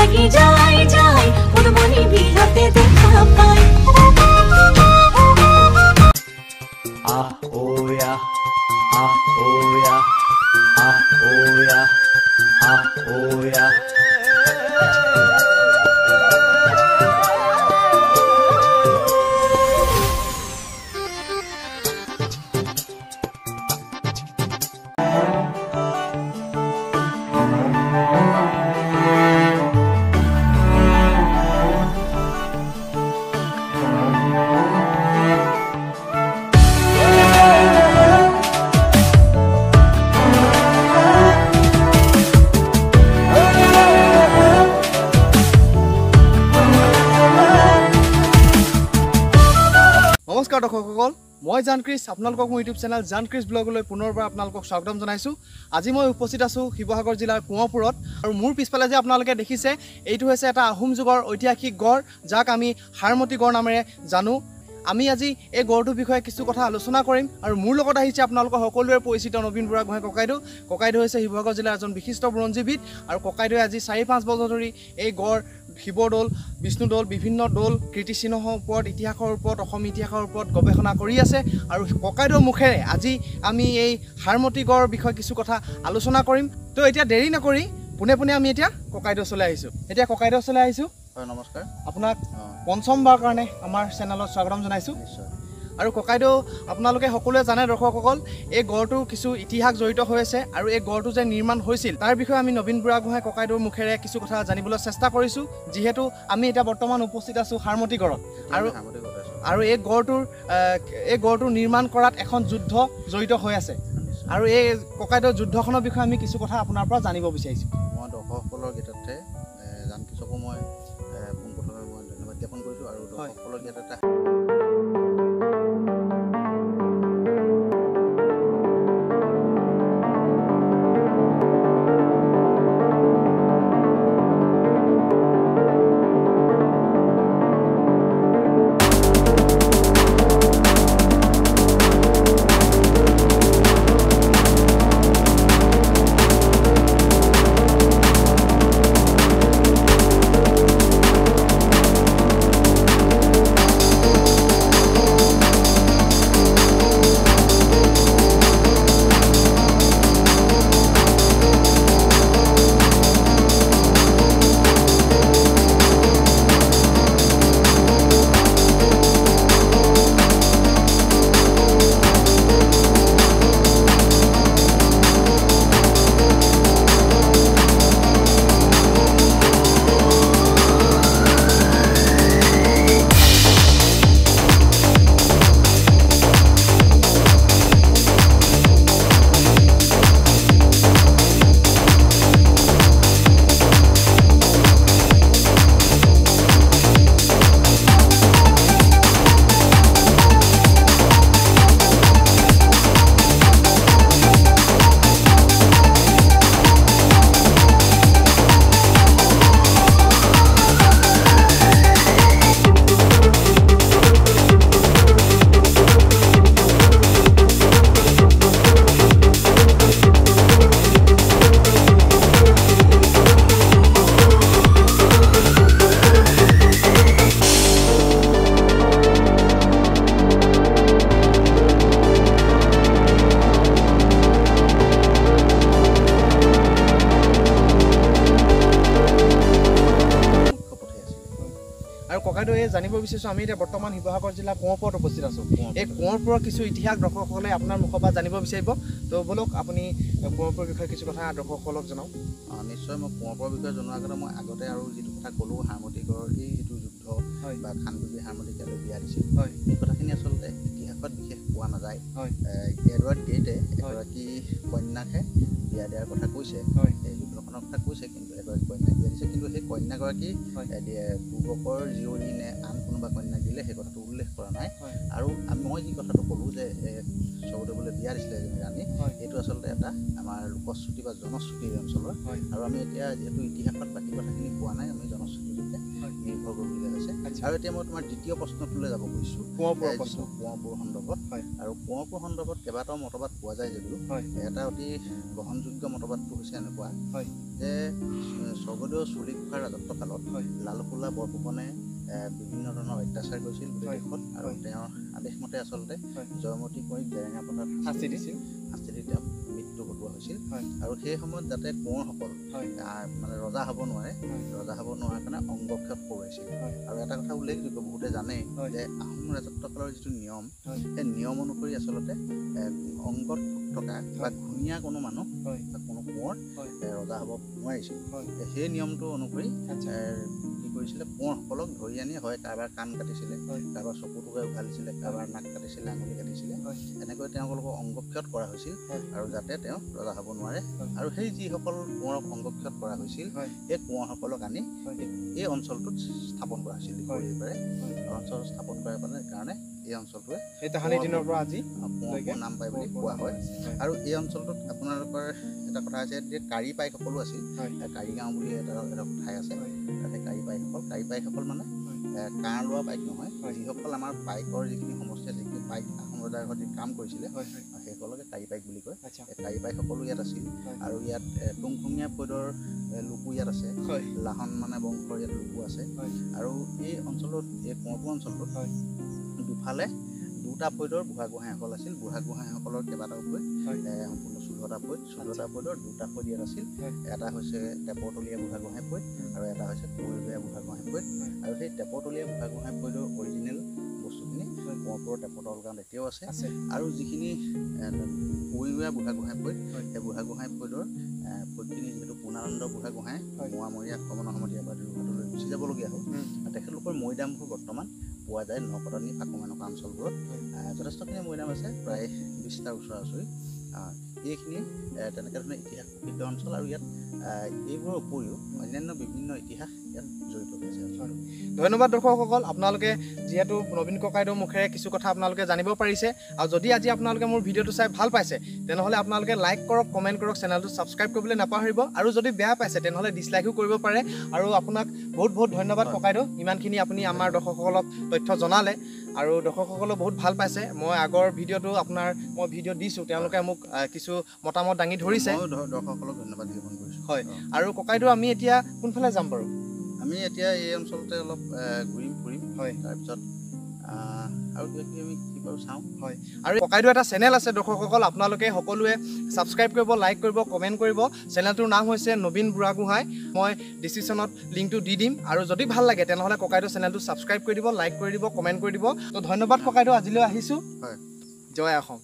লাগি যায় যায় মনমনি বিলতে দেখা পায় Ah oh yeah, ah oh yeah, ah oh yeah, ah oh yeah. নমস্কাৰ দৰ্শকসকল মই জানক্ৰিছ আপোনালোকক মোৰ ইউটিউব চেনেল জানক্ৰিছ ব্লগলৈ পুনৰবাৰ আপোনালোকক স্বাগতম জনাইছোঁ আজি মই উপস্থিত আছোঁ শিৱসাগৰ জিলাৰ কোঁৱৰপুৰত আৰু মোৰ পিছফালে যে আপোনালোকে দেখিছে এইটো হৈছে এটা আহোম যুগৰ ঐতিহাসিক গড় যাক আমি হাৰমতি গড় নামেৰে জানো আমি আজি এই গড়টোৰ বিষয়ে কিছু কথা আলোচনা কৰিম আৰু মোৰ লগত আহিছে আপোনালোকৰ সকলোৰে পৰিচিত নবীন বুঢ়াগোহাঁই ককাইদেউ হৈছে শিৱসাগৰ জিলাৰ এজন বিশিষ্ট বুৰঞ্জীবিদ আৰু ককাইদেৱে আজি 4-5 বছৰ ধৰি এই গড় শিৱদৌল বিষ্ণুদৌল বিভিন্ন দৌল কীৰ্তিচিহ্নৰ ওপৰত ইতিহাসৰ ওপৰত অসম ইতিহাসৰ ওপৰত গৱেষণা কৰি আছে আৰু ককাইদেউৰ মুখেৰে আজি আমি এই হাৰমতি গড়ৰ বিষয়ে কিছু কথা আলোচনা কৰিম তো এতিয়া দেৰি নকৰি পোনে আমি এতিয়া ককাইদেউ ওচৰলৈ আহিছোঁ নমস্কাৰ আপোনাক পঞ্চমবাৰৰ কাৰণে আমাৰ চেনেলত স্বাগতম জনাইছোঁ আৰু ককাইদেউ আপোনালোকে সকলোৱে জানে দৰ্শকসকল এই গড়টোৰ কিছু ইতিহাস জড়িত হৈ আছে আৰু এই গড়টো যে নিৰ্মাণ হৈছিল তাৰ বিষয়ে আমি নবীন বুঢ়াগোহাঁই ককাইদেউৰ মুখেৰে কিছু কথা জানিবলৈ চেষ্টা কৰিছোঁ যিহেতু আমি এতিয়া বৰ্তমান উপস্থিত আছোঁ হাৰমতি গড়ত আৰু এই গড়টোৰ নিৰ্মাণ কৰাত এখন যুদ্ধ জড়িত হৈ আছে আৰু এই ককাইদেউৰ যুদ্ধখনৰ বিষয়ে আমি কিছু কথা আপোনাৰ পৰা জানিব বিচাৰিছোঁ মই দৰ্শকসকলৰ গীততে জানকৃষকো মই পোনপ্ৰথমে মই ধন্যবাদ জ্ঞাপন কৰিছোঁ আৰু দৰ্শকসকলৰ গীততে জানিব বিচাৰিছোঁ আমি এতিয়া বৰ্তমান শিৱসাগৰ জিলা কোঁৱৰপুৰত উপস্থিত আছোঁ এই কোঁৱৰপুৰৰ কিছু ইতিহাস দৰ্শকসকলে আপোনাৰ মুখৰ পৰা জানিব বিচাৰিব তো বলক আপুনি কোঁৱৰপুৰৰ বিষয়ে কিছু কথা দৰ্শকসকলক জনাওক নিশ্চয় মই কোঁৱৰপুৰৰ বিষয়ে জনোৱাৰ আগতে মই আগতে আৰু যিটো কথা ক'লোঁ হাৰমতি গড়ৰ এই যিটো যুদ্ধ বা খানবিবি হাৰমতি ইয়ালৈ বিয়া দিছিল এই কথাখিনি আচলতে ইতিহাসত বিশেষ পোৱা নাযায় এডৱাৰ্ড গেইটে এগৰাকী কন্যাকহে বিয়া দিয়াৰ কথা কৈছে এই যুদ্ধখনৰ কথা কৈছে কিন্তু এগৰাকী কন্যাক বিয়া দিছে কিন্তু সেই কন্যাগৰাকী পূৰ্বকৰ জীয়ৰী নে আন কোনোবা কন্যাক দিলে দিছিলে সেই কথাটো উল্লেখ কৰা নাই আৰু মই যি কথাটো ক'লোঁ যে স্বৰ্গদেৱলৈ বিয়া দিছিলে এজনী ৰাণী এইটো আচলতে এটা আমাৰ লোকশ্ৰুতি বা জনশ্ৰুতি অঞ্চলৰ আৰু আমি এতিয়া যিহেতু ইতিহাসত বাকী কথাখিনি পোৱা নাই আমি জনশ্ৰুতিৰ ওপৰতে নিৰ্ভৰ কৰিবলগীয়া হৈছে আৰু এতিয়া মই তোমাৰ দ্বিতীয় প্ৰশ্নটোলৈ যাব খুজিছোঁ কোঁৱৰপুৰ সন্দৰ্ভত আৰু কোঁৱৰপুৰ সন্দৰ্ভত কেইবাটাও মতবাদ পোৱা যায় যদিও এটা অতি গ্ৰহণযোগ্য মতবাদটো হৈছে এনেকুৱা যে স্বৰ্গদেউ চুলিখোৱাৰ ৰাজত্বকালত লালুকোলা বৰফুকনে বিভিন্ন ধৰণৰ অত্যাচাৰ কৰিছিল গোটেই দেশত আৰু তেওঁৰ আদেশমতে আচলতে জয়মতী কুঁৱৰীক জেৰেঙা পথাৰত শাস্তি দি তেওঁ মৃত্যু ঘটোৱা হৈছিল আৰু সেই সময়ত যাতে কোঁৱৰসকল মানে ৰজা হ'ব নোৱাৰে কাৰণে অংগক্ষত কৰোৱাইছিল আৰু এটা কথা উল্লেখযোগ্য বহুতে জানে যে আহোম ৰাজত্বকালৰ যিটো নিয়ম সেই নিয়ম অনুসৰি আচলতে অংগত থকা বা ঘূণীয়া কোনো মানুহ বা কোনো কোঁৱৰ ৰজা হ'ব নোৱাৰিছিল সেই নিয়মটো অনুসৰি কি কৰিছিলে কোঁৱৰসকলক ধৰি আনি হয় কাৰোবাৰ কাণ কাটিছিলে কাৰোবাৰ চকু টুকুৰা উঘালিছিলে কাৰোবাৰ নাক কাটিছিলে আঙুলি কাটিছিলে এনেকৈ তেওঁলোকক অংগক্ষত কৰা হৈছিল আৰু যাতে তেওঁ ৰজা হ'ব নোৱাৰে আৰু সেই যিসকল কোঁৱৰক অংগক্ষত কৰা হৈছিল সেই কোঁৱৰসকলক আনি এই অঞ্চলটোত স্থাপন কৰা হৈছিল অঞ্চল স্থাপন কৰাৰ কাৰণে এই অঞ্চলটোৱে কোঁৱৰপুৰ নাম পায় বুলি কোৱা হয় আৰু এই অঞ্চলটোত আপোনালোকৰ এটা কথা আছে যে কাৰী পাইকসকলো আছিল কাৰী গাঁও বুলি এটা ঠাই আছে তাতে কাৰী পাইকসকল মানে কাঁড় লোৱা পাইক নহয় যিসকল আমাৰ পাইকৰ যিখিনি সমষ্টি আছে যিখিনি পাইক আহোম ৰজাৰ ঘৰত যি কাম কৰিছিলে সেইসকলকে কাৰী পাইক বুলি কয় কাৰী পাইকসকলো ইয়াত আছিল আৰু ইয়াত টুংখুঙীয়া ফৈদৰ লোকো ইয়াত আছে লাহন মানে বংশৰ ইয়াত লোকো আছে আৰু এই অঞ্চলত এই কোঁৱৰপুৰ অঞ্চলটোত দুফালে দুটা ফৈদৰ বুঢ়াগোহাঁইসকল আছিল বুঢ়াগোহাঁইসকলৰ কেইবাটাও ফৈদ সম্পূৰ্ণ 16টা ফৈদৰ দুটা ফৈদ ইয়াত আছিল এটা হৈছে টেপৰতলীয়া বুঢ়াগোহাঁই ফৈদ আৰু এটা হৈছে কুঁৱৰীয়া বুঢ়াগোহাঁই ফৈদ আৰু সেই টেপৰতলীয়া বুঢ়াগোহাঁই ফৈদৰ অৰিজিনেল বস্তুখিনি কোঁৱৰপুৰৰ টেপৰতল গাঁৱত এতিয়াও আছে আৰু যিখিনি কুঁৱৰীয়া বুঢ়াগোহাঁই ফৈদ সেই বুঢ়াগোহাঁই ফৈদৰ ফৈদখিনি যিহেতু পূৰ্ণানন্দ বুঢ়াগোহাঁই মোৱামৰীয়া আক্ৰমণৰ সময়ত ইয়াৰ পৰা যোৰহাটলৈ গুচি যাবলগীয়া হ'ল তেখেতলোকৰ মৈদামবোৰ বৰ্তমান পোৱা যায় নকটানি ফাকুম এনেকুৱা অঞ্চলবোৰত যথেষ্টখিনি মৈদাম আছে প্ৰায় 20টাৰ ওচৰা-ওচৰি এইখিনি তেনেকৈ ধৰণে ইতিহাস প্ৰসিদ্ধ অঞ্চল আৰু ইয়াত এইবোৰৰ উপৰিও অন্যান্য বিভিন্ন ইতিহাস ইয়াত জড়িত হৈ আছে ধন্যবাদ দৰ্শকসকল আপোনালোকে যিহেতু নবীন ককাইদেউৰ মুখেৰে কিছু কথা আপোনালোকে জানিব পাৰিছে আৰু যদি আজি আপোনালোকে মোৰ ভিডিঅ'টো চাই ভাল পাইছে তেনেহ'লে আপোনালোকে লাইক কৰক কমেণ্ট কৰক চেনেলটো ছাবস্ক্ৰাইব কৰিবলৈ নাপাহৰিব আৰু যদি বেয়া পাইছে তেনেহ'লে ডিছলাইকো কৰিব পাৰে আৰু আপোনাক বহুত বহুত ধন্যবাদ ককাইদেউ ইমানখিনি আপুনি আমাৰ দৰ্শকসকলক তথ্য জনালে আৰু দৰ্শকসকলে বহুত ভাল পাইছে মই আগৰ ভিডিঅ'টো মই ভিডিঅ' দিছোঁ তেওঁলোকে মোক কিছু মতামত দাঙি ধৰিছে দৰ্শকসকলক ধন্যবাদ জ্ঞাপন কৰিছোঁ হয় আৰু ককাইদেউ আমি এতিয়া কোনফালে যাম বাৰু আমি এতিয়া এই অঞ্চলতে অলপ ঘূৰিম ফুৰিম হয় তাৰপিছত আৰু আমি কি বাৰু চাওঁ হয় আৰু ককাইদেউ এটা চেনেল আছে দৰ্শকসকল আপোনালোকে সকলোৱে ছাবস্ক্ৰাইব কৰিব লাইক কৰিব কমেণ্ট কৰিব চেনেলটোৰ নাম হৈছে নবীন বুঢ়াগোহাঁই মই ডিছক্ৰিপশ্যনত লিংকটো দি দিম আৰু যদি ভাল লাগে তেনেহ'লে ককাইদেউ চেনেলটো ছাবস্ক্ৰাইব কৰি দিব লাইক কৰি দিব কমেণ্ট কৰি দিব তো ধন্যবাদ ককাইদেউ আজিলৈ আহিছোঁ হয় জয় অসম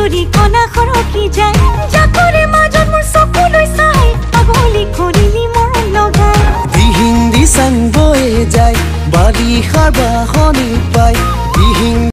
চুৰি কণা সৰকি যায়